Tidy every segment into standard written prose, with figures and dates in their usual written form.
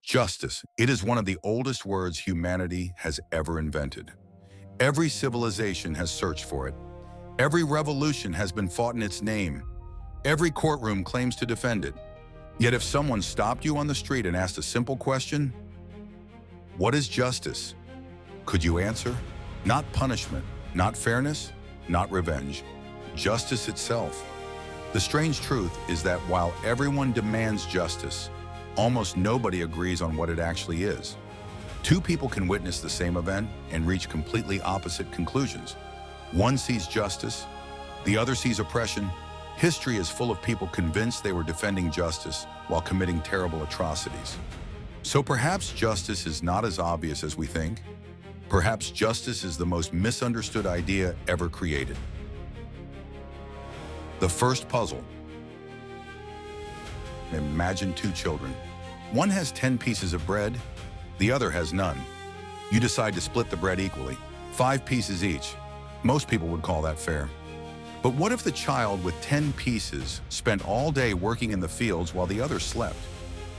Justice. It is one of the oldest words humanity has ever invented. Every civilization has searched for it. Every revolution has been fought in its name. Every courtroom claims to defend it. Yet if someone stopped you on the street and asked a simple question, what is justice? Could you answer? Not punishment, not fairness, not revenge. Justice itself. The strange truth is that while everyone demands justice, almost nobody agrees on what it actually is. Two people can witness the same event and reach completely opposite conclusions. One sees justice, the other sees oppression. History is full of people convinced they were defending justice while committing terrible atrocities. So perhaps justice is not as obvious as we think. Perhaps justice is the most misunderstood idea ever created. The first puzzle. Imagine two children. One has 10 pieces of bread, the other has none. You decide to split the bread equally, 5 pieces each. Most people would call that fair. But what if the child with 10 pieces spent all day working in the fields while the other slept?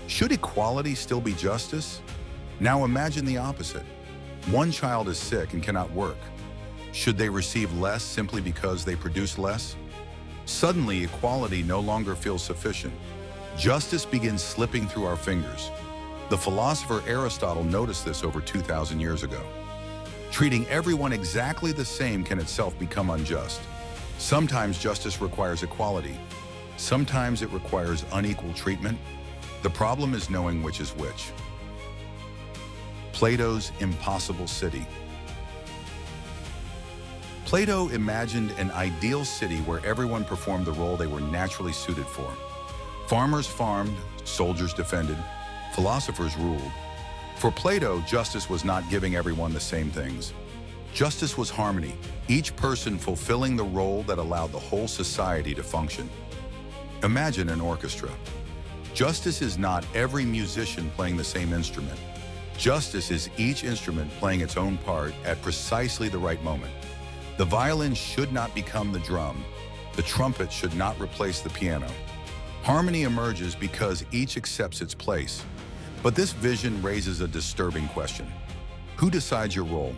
Should equality still be justice? Now imagine the opposite. One child is sick and cannot work. Should they receive less simply because they produce less? Suddenly, equality no longer feels sufficient. Justice begins slipping through our fingers. The philosopher Aristotle noticed this over 2,000 years ago. Treating everyone exactly the same can itself become unjust. Sometimes justice requires equality. Sometimes it requires unequal treatment. The problem is knowing which is which. Plato's impossible city. Plato imagined an ideal city where everyone performed the role they were naturally suited for. Farmers farmed, soldiers defended, philosophers ruled. For Plato, justice was not giving everyone the same things. Justice was harmony, each person fulfilling the role that allowed the whole society to function. Imagine an orchestra. Justice is not every musician playing the same instrument. Justice is each instrument playing its own part at precisely the right moment. The violin should not become the drum. The trumpet should not replace the piano. Harmony emerges because each accepts its place. But this vision raises a disturbing question. Who decides your role?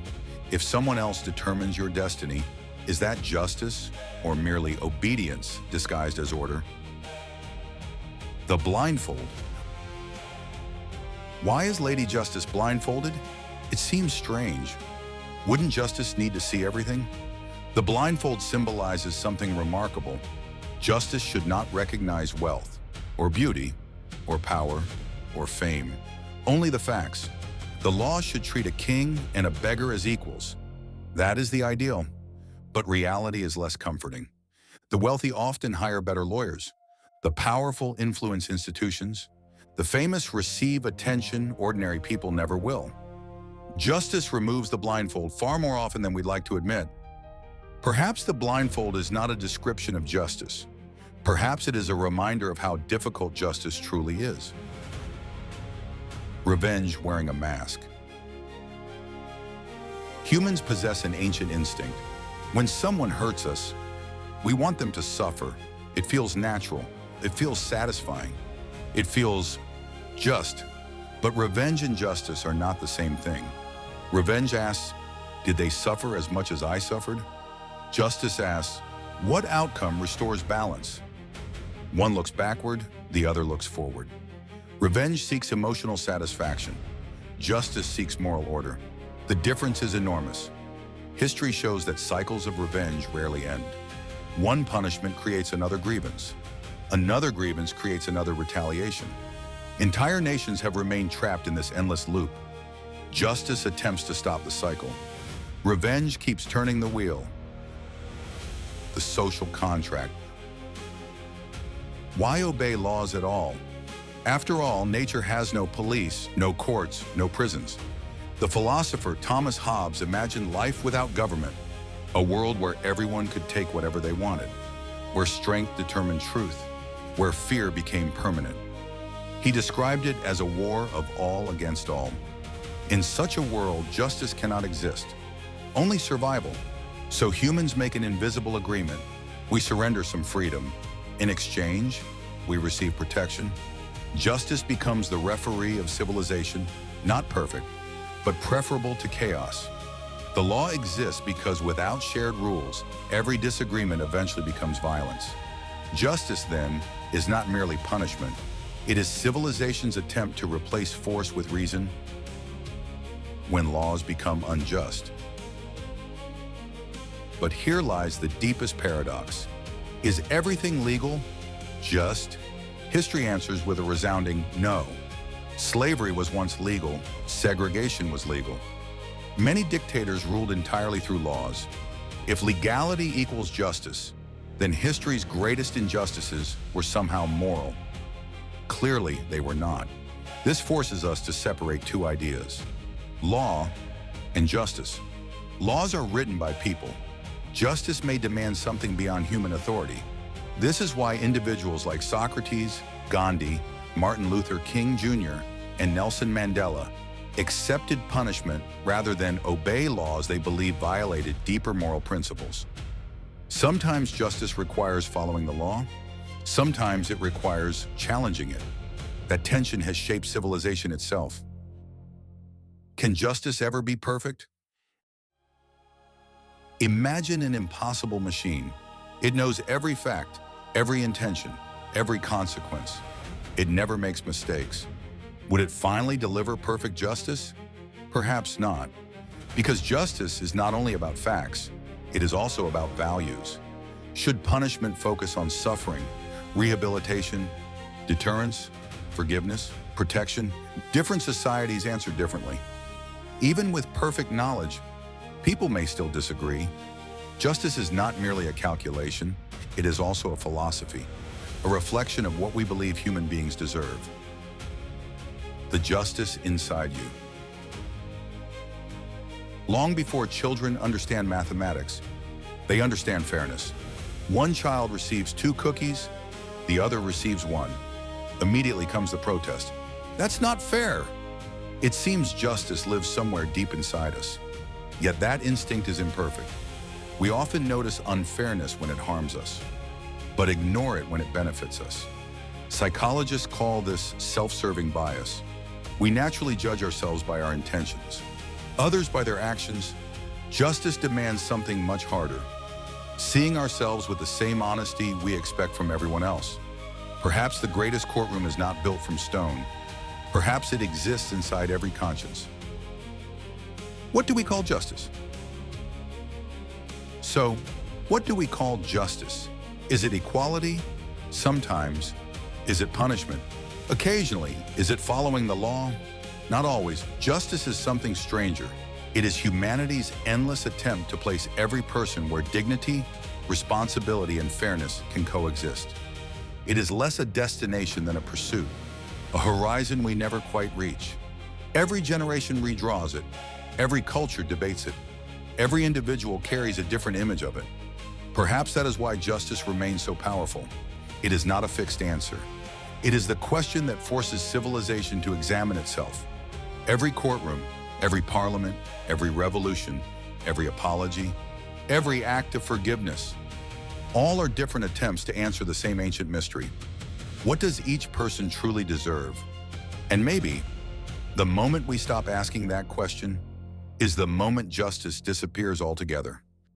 If someone else determines your destiny, is that justice or merely obedience disguised as order? The blindfold. Why is Lady Justice blindfolded? It seems strange. Wouldn't justice need to see everything? The blindfold symbolizes something remarkable. Justice should not recognize wealth, or beauty, or power, or fame. Only the facts. The law should treat a king and a beggar as equals. That is the ideal. But reality is less comforting. The wealthy often hire better lawyers. The powerful influence institutions. The famous receive attention ordinary people never will. Justice removes the blindfold far more often than we'd like to admit. Perhaps the blindfold is not a description of justice. Perhaps it is a reminder of how difficult justice truly is. Revenge wearing a mask. Humans possess an ancient instinct. When someone hurts us, we want them to suffer. It feels natural. It feels satisfying. It feels just. But revenge and justice are not the same thing. Revenge asks, did they suffer as much as I suffered? Justice asks, what outcome restores balance? One looks backward, the other looks forward. Revenge seeks emotional satisfaction. Justice seeks moral order. The difference is enormous. History shows that cycles of revenge rarely end. One punishment creates another grievance. Another grievance creates another retaliation. Entire nations have remained trapped in this endless loop. Justice attempts to stop the cycle. Revenge keeps turning the wheel. The social contract. Why obey laws at all? After all, nature has no police, no courts, no prisons. The philosopher Thomas Hobbes imagined life without government, a world where everyone could take whatever they wanted, where strength determined truth, where fear became permanent. He described it as a war of all against all. In such a world, justice cannot exist, only survival. So humans make an invisible agreement. We surrender some freedom. In exchange, we receive protection. Justice becomes the referee of civilization, not perfect, but preferable to chaos. The law exists because without shared rules, every disagreement eventually becomes violence. Justice, then, is not merely punishment. It is civilization's attempt to replace force with reason when laws become unjust. But here lies the deepest paradox. Is everything legal? Just? History answers with a resounding no. Slavery was once legal, segregation was legal. Many dictators ruled entirely through laws. If legality equals justice, then history's greatest injustices were somehow moral. Clearly, they were not. This forces us to separate two ideas: law and justice. Laws are written by people. Justice may demand something beyond human authority. This is why individuals like Socrates, Gandhi, Martin Luther King Jr., and Nelson Mandela accepted punishment rather than obey laws they believed violated deeper moral principles. Sometimes justice requires following the law. Sometimes it requires challenging it. That tension has shaped civilization itself. Can justice ever be perfect? Imagine an impossible machine. It knows every fact, every intention, every consequence. It never makes mistakes. Would it finally deliver perfect justice? Perhaps not. Because justice is not only about facts, it is also about values. Should punishment focus on suffering, rehabilitation, deterrence, forgiveness, protection? Different societies answer differently. Even with perfect knowledge, people may still disagree. Justice is not merely a calculation, it is also a philosophy, a reflection of what we believe human beings deserve. The justice inside you. Long before children understand mathematics, they understand fairness. One child receives 2 cookies, the other receives 1. Immediately comes the protest. That's not fair. It seems justice lives somewhere deep inside us. Yet that instinct is imperfect. We often notice unfairness when it harms us, but ignore it when it benefits us. Psychologists call this self-serving bias. We naturally judge ourselves by our intentions, others by their actions. Justice demands something much harder, seeing ourselves with the same honesty we expect from everyone else. Perhaps the greatest courtroom is not built from stone. Perhaps it exists inside every conscience. What do we call justice? So, what do we call justice? Is it equality? Sometimes. Is it punishment? Occasionally. Is it following the law? Not always. Justice is something stranger. It is humanity's endless attempt to place every person where dignity, responsibility, and fairness can coexist. It is less a destination than a pursuit, a horizon we never quite reach. Every generation redraws it. Every culture debates it. Every individual carries a different image of it. Perhaps that is why justice remains so powerful. It is not a fixed answer. It is the question that forces civilization to examine itself. Every courtroom, every parliament, every revolution, every apology, every act of forgiveness, all are different attempts to answer the same ancient mystery. What does each person truly deserve? And maybe the moment we stop asking that question is the moment justice disappears altogether.